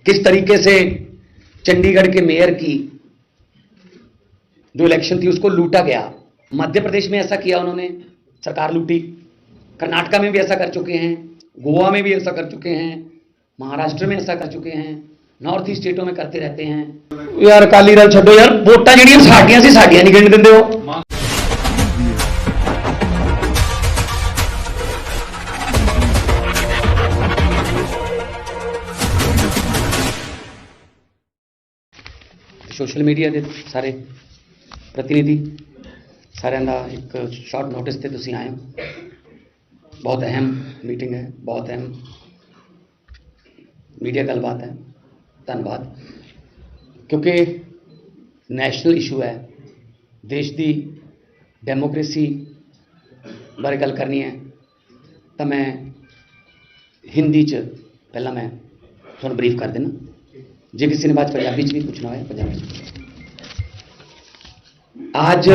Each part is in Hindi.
किस तरीके से चंडीगढ़ के मेयर की जो इलेक्शन थी उसको लूटा गया। मध्य प्रदेश में ऐसा किया उन्होंने, सरकार लूटी। कर्नाटका में भी ऐसा कर चुके हैं, गोवा में भी ऐसा कर चुके हैं, महाराष्ट्र में ऐसा कर चुके हैं, नॉर्थ ईस्ट स्टेटों में करते रहते हैं। यार अकाली दल छड्डो यार, वोटां ਜਿਹੜੀਆਂ ਸਾਡੀਆਂ ਸੀ ਸਾਡੀਆਂ नहीं गिण ਦਿੰਦੇ हो। सोशल मीडिया के सारे प्रतिनिधि सारे का एक शॉर्ट नोटिस से तुम आए हो। बहुत अहम मीटिंग है, बहुत अहम मीडिया गलबात है। धन्यवाद, क्योंकि नैशनल इशू है, देश की डेमोक्रेसी बारे गल करनी है। तो मैं हिंदी च पहला मैं थोड़ा ब्रीफ कर देना, जे किसी ने बात पंजाबी भी पूछना है पंजाबी। आज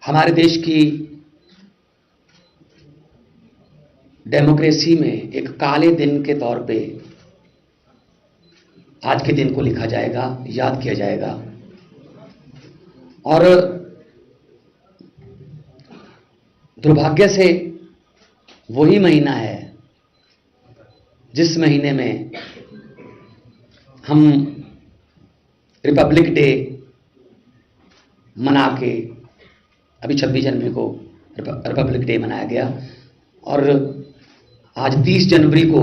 हमारे देश की डेमोक्रेसी में एक काले दिन के तौर पे आज के दिन को लिखा जाएगा, याद किया जाएगा। और दुर्भाग्य से वही महीना है जिस महीने में हम रिपब्लिक डे मना के, अभी 26 जनवरी को रिपब्लिक डे मनाया गया, और आज 30 जनवरी को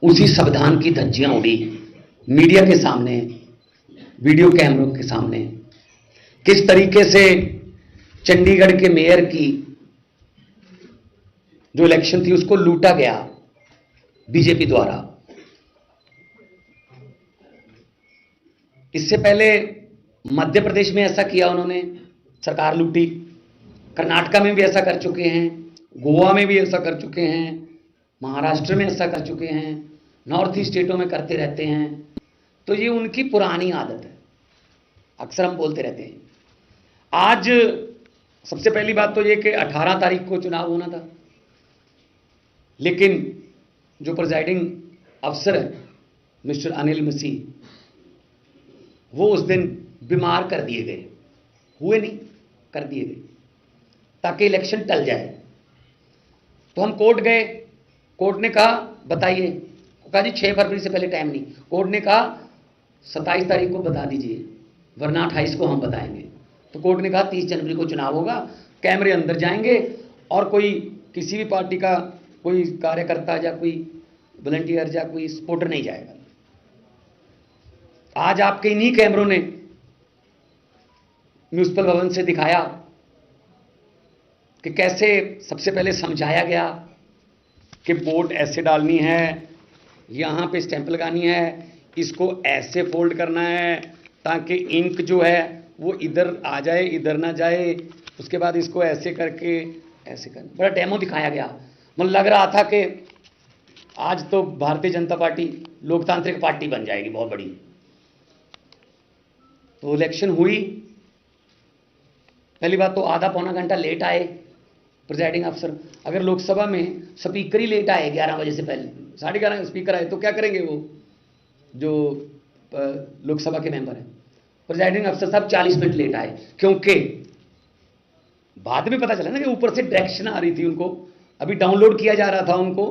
उसी संविधान की धज्जियां उड़ी मीडिया के सामने, वीडियो कैमरों के सामने। किस तरीके से चंडीगढ़ के मेयर की जो इलेक्शन थी उसको लूटा गया बीजेपी द्वारा। इससे पहले मध्य प्रदेश में ऐसा किया उन्होंने, सरकार लूटी। कर्नाटका में भी ऐसा कर चुके हैं, गोवा में भी ऐसा कर चुके हैं, महाराष्ट्र में ऐसा कर चुके हैं, नॉर्थ ईस्ट स्टेटों में करते रहते हैं। तो ये उनकी पुरानी आदत है, अक्सर हम बोलते रहते हैं। आज सबसे पहली बात तो ये कि 18 तारीख को चुनाव होना था, लेकिन जो प्रिजाइडिंग अफसर है मिस्टर अनिल मसीह, वो उस दिन बीमार कर दिए गए, हुए नहीं, कर दिए गए ताकि इलेक्शन टल जाए। तो हम कोर्ट गए, कोर्ट ने कहा बताइए, कहा जी 6 फरवरी से पहले टाइम नहीं। कोर्ट ने कहा 27 तारीख को बता दीजिए, वरना 28 को हम बताएंगे। तो कोर्ट ने कहा 30 जनवरी को चुनाव होगा, कैमरे अंदर जाएंगे और कोई किसी भी पार्टी का कोई कार्यकर्ता या कोई वॉलंटियर या कोई सपोर्टर नहीं जाएगा। आज आपके इन्हीं कैमरों ने म्यूनिसिपल भवन से दिखाया कि कैसे सबसे पहले समझाया गया कि वोट ऐसे डालनी है, यहां पे स्टैंप लगानी है, इसको ऐसे फोल्ड करना है ताकि इंक जो है वो इधर आ जाए, इधर ना जाए। उसके बाद इसको ऐसे करके ऐसे करना, बड़ा डेमो दिखाया गया। मुझे लग रहा था कि आज तो भारतीय जनता पार्टी लोकतांत्रिक पार्टी बन जाएगी बहुत बड़ी। तो इलेक्शन हुई, पहली बात तो आधा पौना घंटा लेट आए प्रिजाइडिंग अफसर। अगर लोकसभा में स्पीकर ही लेट आए 11 बजे से पहले, 11:30 स्पीकर आए, तो क्या करेंगे वो जो लोकसभा के मेंबर हैं। प्रिजाइडिंग अफसर साहब 40 मिनट लेट आए, क्योंकि बाद में पता चला ना कि ऊपर से डायरेक्शन आ रही थी उनको, अभी डाउनलोड किया जा रहा था उनको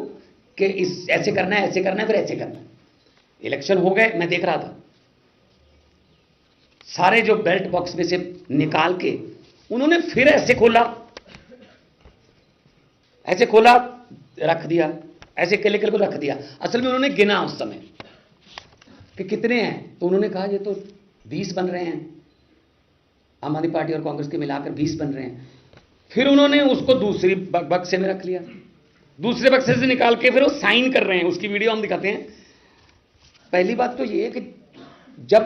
कि इस ऐसे करना है, ऐसे करना है, फिर ऐसे करना है। इलेक्शन हो गए, मैं देख रहा था, सारे जो बेल्ट बॉक्स में से निकाल के उन्होंने फिर ऐसे खोला, ऐसे खोला, रख दिया, ऐसे केले को रख दिया। असल में उन्होंने गिना उस समय कि कितने हैं, तो उन्होंने कहा ये तो 20 बन रहे हैं, आम आदमी पार्टी और कांग्रेस के मिलाकर 20 बन रहे हैं। फिर उन्होंने उसको दूसरी बक्से में रख लिया, दूसरे बक्से से निकाल के फिर वो साइन कर रहे हैं, उसकी वीडियो हम दिखाते हैं। पहली बात तो ये है कि जब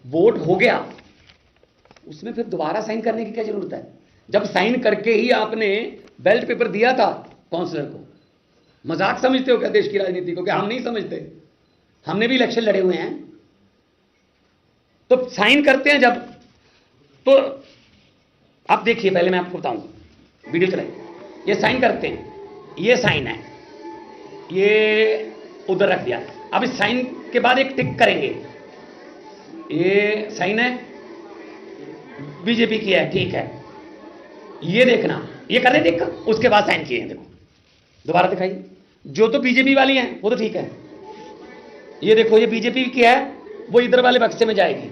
वोट हो गया उसमें फिर दोबारा साइन करने की क्या जरूरत है, जब साइन करके ही आपने बैलेट पेपर दिया था काउंसलर को। मजाक समझते हो क्या देश की राजनीति को? क्या हम नहीं समझते? हमने भी इलेक्शन लड़े हुए हैं। तो साइन करते हैं जब, तो आप देखिए, पहले मैं आपको बताऊंगा, वीडियो चलाइए। ये साइन करते हैं, ये साइन है, ये उधर रख दिया। अब इस साइन के बाद एक टिक करेंगे, ये साइन है, बीजेपी की है, ठीक है। ये देखना, ये कर रहे टिक, उसके बाद साइन किए हैं, देखो दोबारा दिखाइए। जो तो बीजेपी वाली है वो तो ठीक है, ये देखो ये बीजेपी की है, वो इधर वाले बक्से में जाएगी,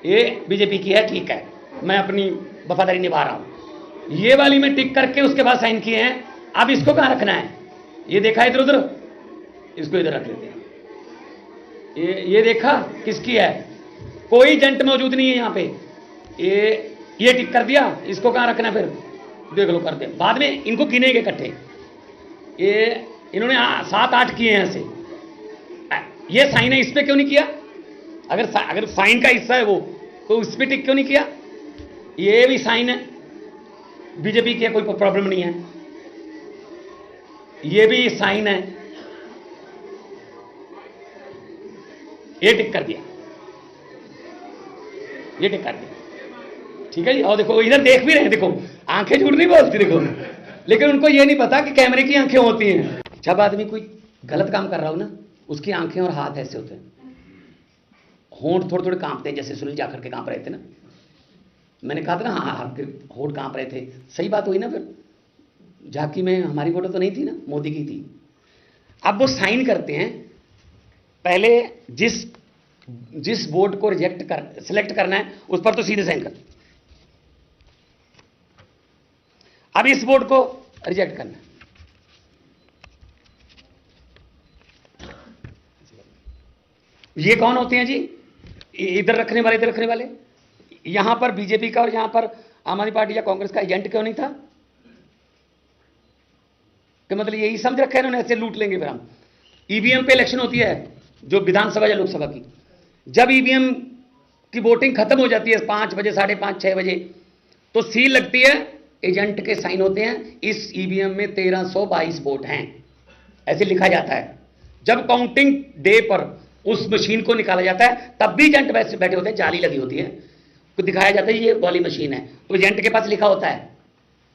ये बीजेपी की है, ठीक है, मैं अपनी वफादारी निभा रहा हूं। ये वाली में टिक करके उसके बाद साइन किए हैं। अब इसको कहां रखना है, ये देखा इधर उधर, इसको इधर रख लेते हैं। ये देखा किसकी है, कोई एजेंट मौजूद नहीं है यहां पे, ये टिक कर दिया, इसको कहां रखना है फिर देख लो, करते बाद में इनको गिनेंगे इकट्ठे। ये इन्होंने 7-8 किए हैं ऐसे, ये साइन है, इस पे क्यों नहीं किया, अगर साइन का हिस्सा है वो तो उस पे टिक क्यों नहीं किया। ये भी साइन है, बीजेपी की कोई प्रॉब्लम नहीं है, ये भी साइन है, ये टिक कर दिया, ये टिक कर दिया, ठीक है जी। और देखो इधर देख भी रहे हैं, देखो आंखें झूठ नहीं बोलती, देखो, लेकिन उनको ये नहीं पता कि कैमरे की आंखें होती हैं। जब आदमी कोई गलत काम कर रहा हो ना, उसकी आंखें और हाथ ऐसे होते हैं, होंठ थोड़े थोड़े कांपते हैं, जैसे सुनील जाखड़ के कांप रहे थे ना, मैंने कहा था ना, हाँ आपके होंठ कांप रहे थे, सही बात हुई ना। फिर झांकी में हमारी फोटो तो नहीं थी ना, मोदी की थी। अब वो साइन करते हैं, पहले जिस बोर्ड को सिलेक्ट करना है उस पर तो सीधे साइन कर, अब इस बोर्ड को रिजेक्ट करना है। ये कौन होते हैं जी, इधर रखने वाले, इधर रखने वाले। यहां पर बीजेपी का और यहां पर आम आदमी पार्टी या कांग्रेस का एजेंट क्यों नहीं था, कि मतलब यही समझ रखा है इन्होंने, ऐसे लूट लेंगे फिर हम। ईवीएम पे इलेक्शन होती है, जो विधानसभा या लोकसभा की, जब ईवीएम की वोटिंग खत्म हो जाती है 5 बजे, 5:30, 6 बजे, तो सील लगती है, एजेंट के साइन होते हैं, इस ईवीएम में 1322 वोट हैं, ऐसे लिखा जाता है। जब काउंटिंग डे पर उस मशीन को निकाला जाता है, तब भी एजेंट वैसे बैठे होते हैं, जाली लगी होती है, तो दिखाया जाता है ये वाली मशीन है, तो एजेंट के पास लिखा होता है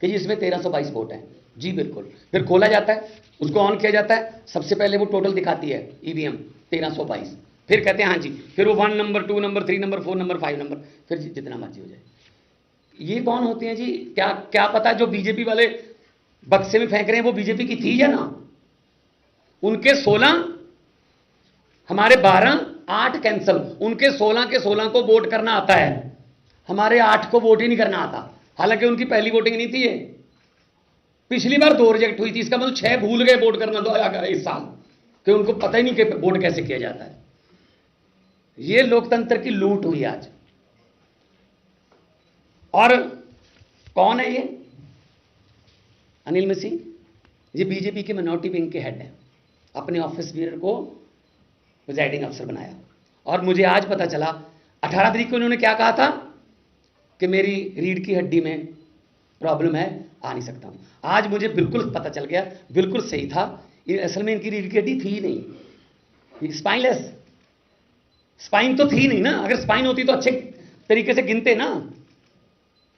कि इसमें 1322 वोट है जी, बिल्कुल। फिर खोला जाता है, उसको ऑन किया जाता है, सबसे पहले वो टोटल दिखाती है ईवीएम 1322, फिर कहते हैं हाँ जी, फिर वो 1 number, 2 number, 3 number, 4 number, 5 number, फिर जितना मर्जी हो जाए। ये कौन होते हैं जी, क्या पता जो बीजेपी वाले बक्से में फेंक रहे हैं वो बीजेपी की थी या ना। उनके 16, हमारे 12, 8 कैंसल, उनके 16 के 16 को वोट करना आता है, हमारे 8 को वोट ही नहीं करना आता, हालांकि उनकी पहली वोटिंग नहीं थी ये। पिछली बार 2 रिजेक्ट हुई थी, इसका मतलब 6 भूल गए वोट करना तो इस साल, कि उनको पता ही नहीं कि वोट कैसे किया जाता है। ये लोकतंत्र की लूट हुई आज। और कौन है ये, अनिल मसीह, ये बीजेपी के मिनॉरिटी विंग के हेड है, अपने ऑफिस बियर को प्रिजाइडिंग अफसर बनाया। और मुझे आज पता चला 18 तारीख को इन्होंने क्या कहा था कि मेरी रीढ़ की हड्डी में प्रॉब्लम है, आ नहीं सकता हूं। आज मुझे बिल्कुल पता चल गया, बिल्कुल सही था, असल में इनकी रीढ़ की हड्डी थी नहीं, स्पाइनलेस, स्पाइन तो थी नहीं ना, अगर स्पाइन होती तो अच्छे तरीके से गिनते ना।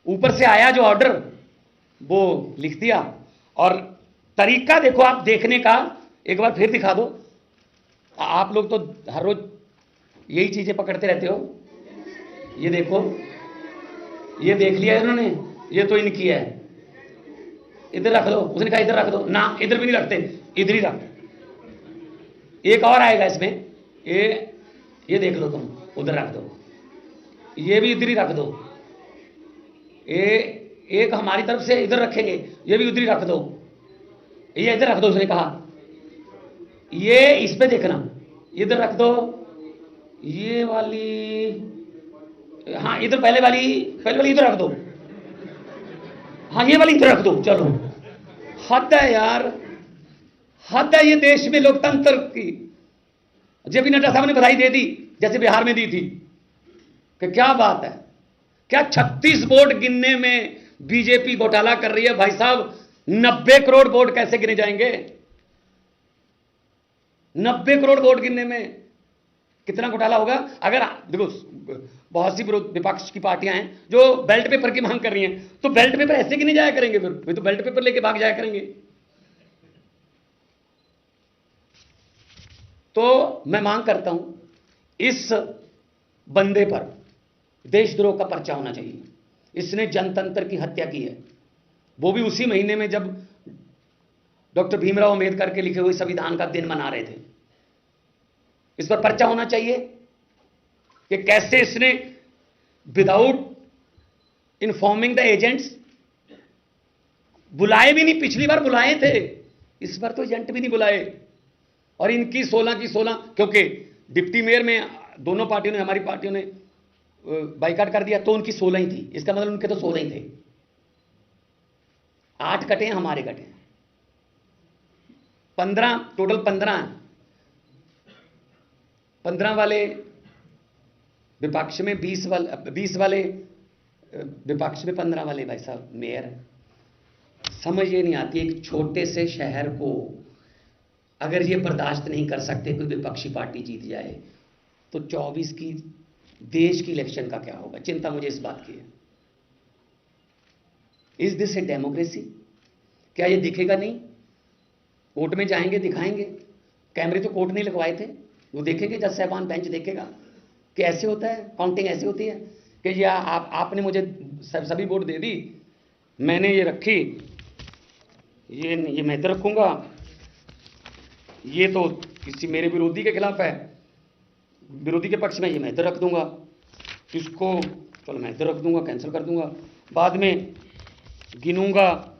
ऊपर से आया जो ऑर्डर वो लिख दिया। और तरीका देखो आप देखने का, एक बार फिर दिखा दो, आप लोग तो हर रोज यही चीजें पकड़ते रहते हो। ये देखो, ये देख लिया इन्होंने, ये तो इनकी है, इधर रख दो, उसने कहा इधर रख दो ना, इधर भी नहीं रखते, इधर ही रख। एक और आएगा इसमें, ये देख लो तुम, उधर रख दो, ये भी इधर ही रख दो, एक हमारी तरफ से इधर रखेंगे, ये भी उधर ही रख दो, ये इधर रख दो, उसने कहा। ये इस पे देखना, इधर रख दो, ये वाली, हाँ इधर पहले वाली इधर रख दो, हाँ ये वाली इधर रख दो। चलो, हद है यार, हद है ये देश में लोकतंत्र की। जेपी नड्डा साहब ने बधाई दे दी, जैसे बिहार में दी थी, कि क्या बात है, क्या 36 वोट गिनने में बीजेपी घोटाला कर रही है। भाई साहब 90 करोड़ वोट कैसे गिने जाएंगे, 90 करोड़ वोट गिनने में कितना घोटाला होगा। अगर देखो बहुत सी विपक्ष की पार्टियां हैं जो बेल्ट पेपर की मांग कर रही हैं, तो बेल्ट पेपर ऐसे गिने जाया करेंगे, फिर तो बेल्ट पेपर लेके भाग जाया करेंगे। तो मैं मांग करता हूं इस बंदे पर देशद्रोह का पर्चा होना चाहिए। इसने जनतंत्र की हत्या की है, वो भी उसी महीने में जब डॉक्टर भीमराव अंबेडकर के लिखे हुए संविधान का दिन मना रहे थे। इस पर पर्चा होना चाहिए कि कैसे इसने विदाउट इन्फॉर्मिंग द एजेंट्स, बुलाए भी नहीं, पिछली बार बुलाए थे, इस बार तो एजेंट भी नहीं बुलाए। और इनकी 16 की 16, क्योंकि डिप्टी मेयर में दोनों पार्टियों ने, हमारी पार्टियों ने बाइकाट कर दिया, तो उनकी 16 ही थी, इसका मतलब उनके तो 16 ही थे। 8 कटे हैं, हमारे कटे हैं 15, टोटल 15 हैं। 15 वाले विपक्ष में, 20 वाले विपक्ष में, 15 वाले भाई साहब मेयर है। समझ ये नहीं आती, एक छोटे से शहर को अगर ये बर्दाश्त नहीं कर सकते कोई विपक्षी पार्टी जीत जाए, तो 24 की देश की इलेक्शन का क्या होगा? चिंता मुझे इस बात की है। Is this a democracy? क्या ये दिखेगा नहीं? कोर्ट में जाएंगे, दिखाएंगे, कैमरे तो कोर्ट नहीं लगवाए थे, वो देखेंगे, जज साहबान बेंच देखेगा कि ऐसे होता है, काउंटिंग ऐसे होती है कि ये आपने मुझे सभी वोट दे दी, मैंने ये रखी, ये मैं इधर रखूंगा, ये तो किसी मेरे विरोधी के खिलाफ है, विरोधी के पक्ष में, ये मैं इधर रख दूंगा, इसको चलो मैं इधर रख दूंगा, कैंसिल कर दूंगा, बाद में गिनूंगा,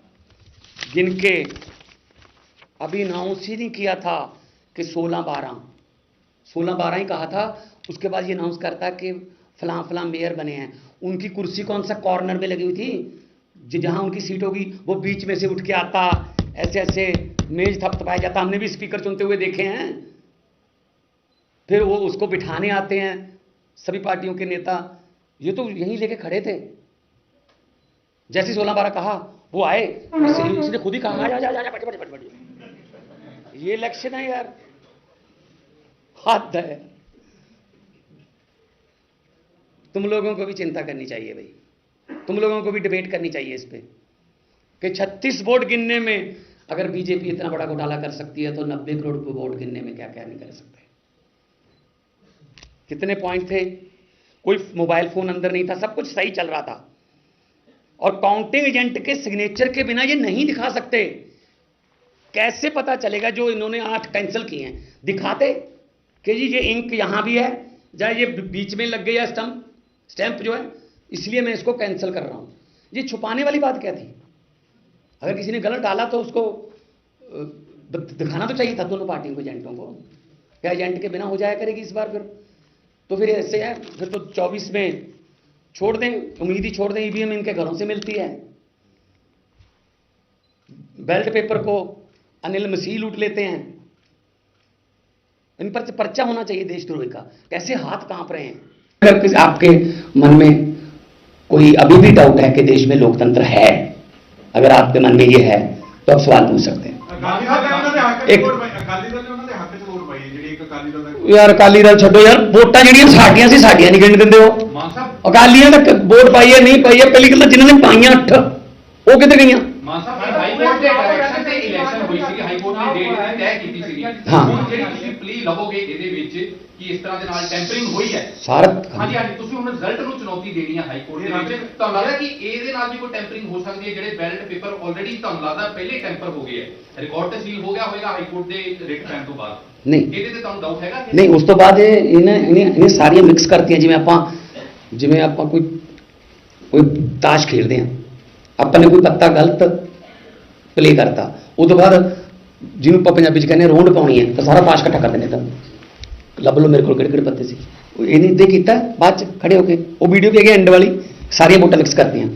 गिन के अभी अनाउंस ही नहीं किया था कि 16-12 ही कहा था, उसके बाद ये अनाउंस करता कि फलां फलां मेयर बने हैं। उनकी कुर्सी कौन सा कॉर्नर में लगी हुई थी, जहां उनकी सीट होगी वो बीच में से उठ के आता, ऐसे ऐसे मेज थपथपाया जाता, हमने भी स्पीकर चुनते हुए देखे हैं। फिर वो उसको बिठाने आते हैं सभी पार्टियों के नेता, ये तो यहीं लेके खड़े थे। जैसे 16-12 कहा वो आए, इसने खुद ही कहा जा जा जा बट ये इलेक्शन है यार, हद है। तुम लोगों को भी चिंता करनी चाहिए भाई, तुम लोगों को भी डिबेट करनी चाहिए इस पे कि 36 वोट गिनने में अगर बीजेपी इतना बड़ा घोटाला कर सकती है, तो 90 करोड़ वोट गिनने में क्या क्या नहीं कर सकते। कितने पॉइंट थे, कोई मोबाइल फोन अंदर नहीं था, सब कुछ सही चल रहा था, और काउंटिंग एजेंट के सिग्नेचर के बिना ये नहीं दिखा सकते। कैसे पता चलेगा जो इन्होंने 8 कैंसिल किए हैं? दिखाते कि जी ये इंक यहां भी है, या ये बीच में लग गया स्टैंप जो है, इसलिए मैं इसको कैंसिल कर रहा हूं। ये छुपाने वाली बात क्या थी? अगर किसी ने गलत डाला तो उसको दिखाना तो चाहिए था दोनों पार्टियों को, एजेंटों को। क्या एजेंट के बिना हो जाया करेगी इस बार? तो फिर ऐसे है, फिर तो 24 में छोड़ दें, उम्मीद ही छोड़ दें, ईवीएम इनके घरों से मिलती है। बैलेट पेपर को अनिल मसीह लूट लेते हैं। इन पर पर्चा होना चाहिए देशद्रोही का। कैसे हाथ कांप रहे हैं। अगर आपके मन में कोई अभी भी डाउट है कि देश में लोकतंत्र है, अगर आपके मन में ये है तो आप सवाल पूछ सकते हैं। यार अकाली दल छो यार, वोटा जी साड़ियां से साड़ियां नहीं गिन देंगे। अकालियां तक वोट पाई है नहीं पाई है, पहली गल जिन्होंने पाई 8 वो किधर गई? नहीं, उस तो बाद इन्हें सारियां मिक्स करती जिमें ਆਪਾਂ कोई ताश खेलते हैं, अपने कोई पत्ता गलत प्ले करता, उस तो बाद जिन्हों आप पंजाबी कहने रोंड पानी है, तो सारा ताश इकट्ठा कर देने, तो लभ लो मेरे को किहड़े पत्ते से इन्हें दे किया, बाद च खड़े होके वो वीडियो भी है एंड वाली, सारियां वोटां मिक्स करती हैं।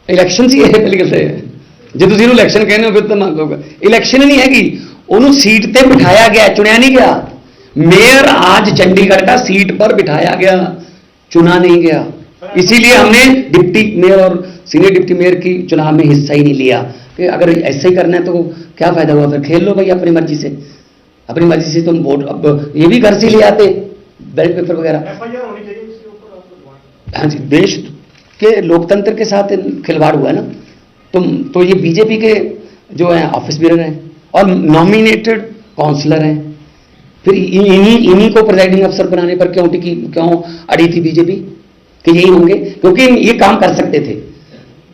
इलैक्शन सी है पहली गल, जो तुम इन्होंने इलैक्शन कहने हो फिर तो मंग होगा। इलैक्शन नहीं हैगी, उन्होंने सीट पर बिठाया गया, चुनिया नहीं गया। मेयर आज चंडीगढ़ का सीट पर बिठाया गया, चुना नहीं गया। इसीलिए हमने डिप्टी मेयर और सीनियर डिप्टी मेयर की चुनाव में हिस्सा ही नहीं लिया कि अगर ऐसा ही करना है तो क्या फायदा हुआ? फिर खेल लो भाई अपनी मर्जी से, अपनी मर्जी से तुम वोट, अब ये भी घर से ले आते बैलेट पेपर वगैरह। हाँ जी, देश के लोकतंत्र के साथ खिलवाड़ हुआ है ना। तो ये बीजेपी के जो है ऑफिस बेरर हैं और नॉमिनेटेड काउंसलर हैं, फिर इन्हीं को प्रिजाइडिंग अफसर बनाने पर क्यों अड़ी थी बीजेपी कि यही होंगे? क्योंकि ये काम कर सकते थे।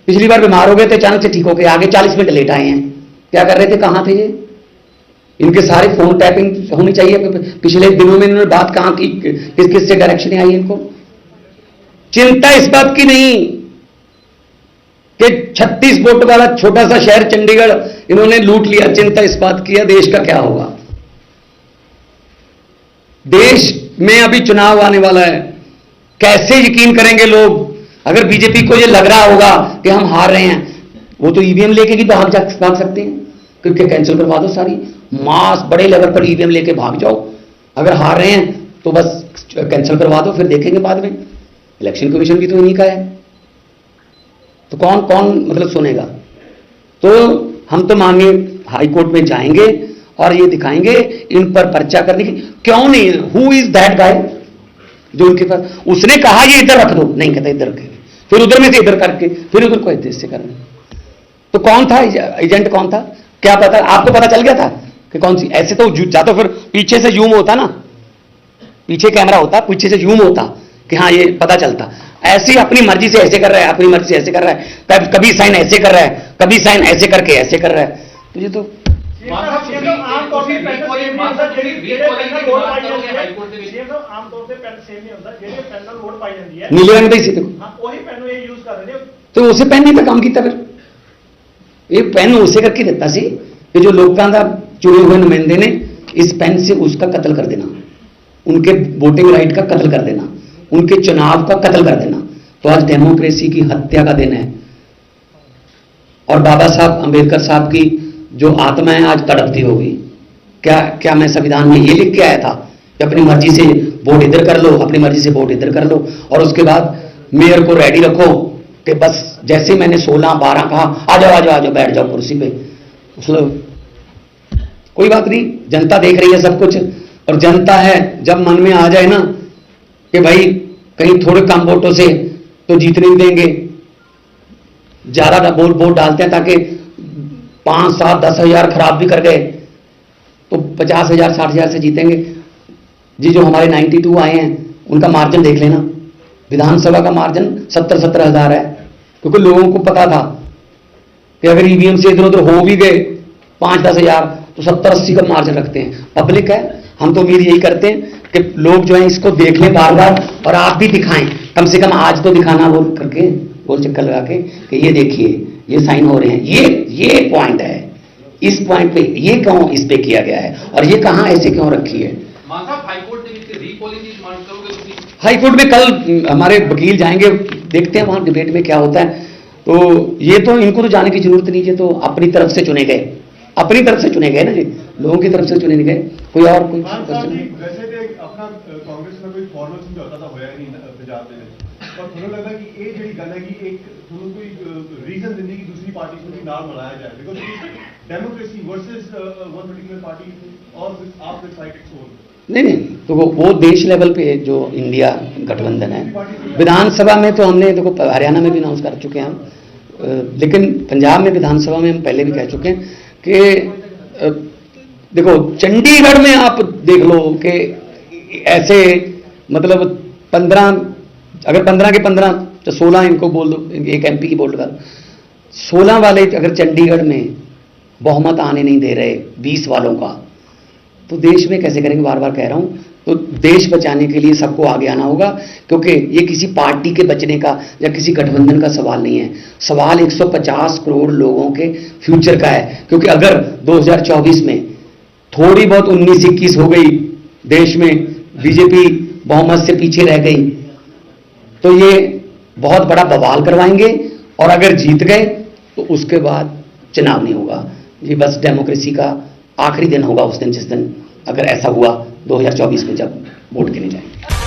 पिछली बार बीमार हो गए थे, अचानक से ठीक हो गए, आगे 40 मिनट लेट आए हैं। क्या कर रहे थे, कहां थे ये? इनके सारे फोन टैपिंग होनी चाहिए। पिछले दिनों में इन्होंने बात कहां की, किस किस से डायरेक्शन आई इनको? चिंता इस बात की नहीं कि 36 वोट वाला छोटा सा शहर चंडीगढ़ इन्होंने लूट लिया, चिंता इस बात की है देश का क्या होगा। देश में अभी चुनाव आने वाला है, कैसे यकीन करेंगे लोग? अगर बीजेपी को ये लग रहा होगा कि हम हार रहे हैं, वो तो ईवीएम लेके भी भाग सकते हैं, क्योंकि कैंसिल करवा दो सारी, मास बड़े लेवल पर ईवीएम लेके भाग जाओ। अगर हार रहे हैं तो बस कैंसिल करवा दो, फिर देखेंगे बाद में। इलेक्शन कमीशन भी तो इन्हीं का है, तो कौन मतलब सुनेगा? तो हम तो माननीय हाई कोर्ट में जाएंगे और ये दिखाएंगे इन पर पर्चा करने की। क्यों नहीं? हु इज दैट गाय जो उनके पास? उसने कहा ये इधर रख दो, नहीं कहता इधर रखेंगे, फिर उधर में से इधर करके फिर उधर को इधर से करना। तो कौन था एजेंट? कौन था? क्या पता? आपको पता चल गया था कि कौन सी? ऐसे तो जाता फिर पीछे से जूम होता ना, पीछे कैमरा होता, पीछे से जूम होता कि हाँ ये पता चलता। ऐसे ही अपनी मर्जी से ऐसे कर रहा है, अपनी मर्जी से ऐसे कर रहा है, कभी साइन ऐसे कर रहा है, कभी साइन ऐसे करके ऐसे कर रहा है। तो ये तो नीले रंग सी तो उसे पेन नहीं था काम किया, फिर ये पेन उसे करके देता सी कि जो लोगों का चुने हुए नुमाइंदे ने इस पेन से उसका कत्ल कर देना, उनके वोटिंग राइट का कत्ल कर देना, उनके चुनाव का कत्ल कर देना। तो आज डेमोक्रेसी की हत्या का दिन है और बाबा साहब अंबेडकर साहब की जो आत्मा है आज तड़पती होगी। क्या मैं संविधान में ये लिख के आया था कि अपनी मर्जी से वोट इधर कर लो, अपनी मर्जी से वोट इधर कर लो, और उसके बाद मेयर को रेडी रखो कि बस जैसे मैंने 16-12 कहा आ जाओ बैठ जाओ कुर्सी पे। कोई बात नहीं, जनता देख रही है सब कुछ, और जनता है जब मन में आ जाए ना कि भाई कहीं थोड़े कम वोटों से तो जीतने नहीं देंगे, ज्यादा वोट डालते हैं ताकि 5, 7, 10 हजार खराब भी कर गए तो 50,000 60,000 से जीतेंगे। जी जो हमारे 92 आए हैं उनका मार्जिन देख लेना, विधानसभा का मार्जिन 70-70 हजार है, क्योंकि लोगों को पता था कि अगर ईवीएम से इधर उधर हो भी गए 5-10 हजार तो 70-80 का मार्जिन रखते हैं। पब्लिक है, हम तो उम्मीद यही करते हैं कि लोग जो है इसको देख लें बार बार, और आप भी दिखाएं, कम से कम आज तो दिखाना बोल करके, गोल चक्कर लगा के कि ये देखिए ये साइन हो रहे हैं, ये पॉइंट है, इस पॉइंट पे ये क्यों इस पे किया गया है और ये कहां ऐसे क्यों रखी है। हाईकोर्ट में कल हमारे वकील जाएंगे, देखते हैं वहां डिबेट में क्या होता है। तो ये तो इनको तो जाने की जरूरत नहीं, ये तो अपनी तरफ से चुने गए, अपनी तरफ से चुने गए ना जी, लोगों की तरफ से चुने नहीं गए। कोई और कोई अपना कांग्रेस में कोई फॉर्मल समझौता तो होया नहीं पंजाब में, और थोड़ा लगता है कि ये जी गल है कि एक थोड़ा कोई रीजन देने की दूसरी पार्टी को नाम बनाया जाए, because democracy versus one particular party और आप डिसाइड इट्स ओन। नहीं, तो वो देश लेवल पे जो इंडिया गठबंधन है, विधानसभा में तो हमने देखो हरियाणा में भी अनाउंस कर चुके हैं हम, लेकिन पंजाब में विधानसभा में हम पहले भी कह चुके हैं कि देखो चंडीगढ़ में आप देख लो कि ऐसे मतलब 15 अगर 15 के 15 तो 16 इनको बोल दो, एक एमपी की बोल दो, 16 वाले अगर चंडीगढ़ में बहुमत आने नहीं दे रहे 20 वालों का, तो देश में कैसे करेंगे? बार बार कह रहा हूं, तो देश बचाने के लिए सबको आगे आना होगा, क्योंकि ये किसी पार्टी के बचने का या किसी गठबंधन का सवाल नहीं है, सवाल 150 करोड़ लोगों के फ्यूचर का है। क्योंकि अगर 2024 में थोड़ी बहुत 19-21 हो गई, देश में बीजेपी बहुमत से पीछे रह गई, तो ये बहुत बड़ा बवाल करवाएंगे, और अगर जीत गए तो उसके बाद चुनाव नहीं होगा। ये बस डेमोक्रेसी का आखिरी दिन होगा उस दिन, जिस दिन अगर ऐसा हुआ 2024 में जब वोट गिने जाएंगे।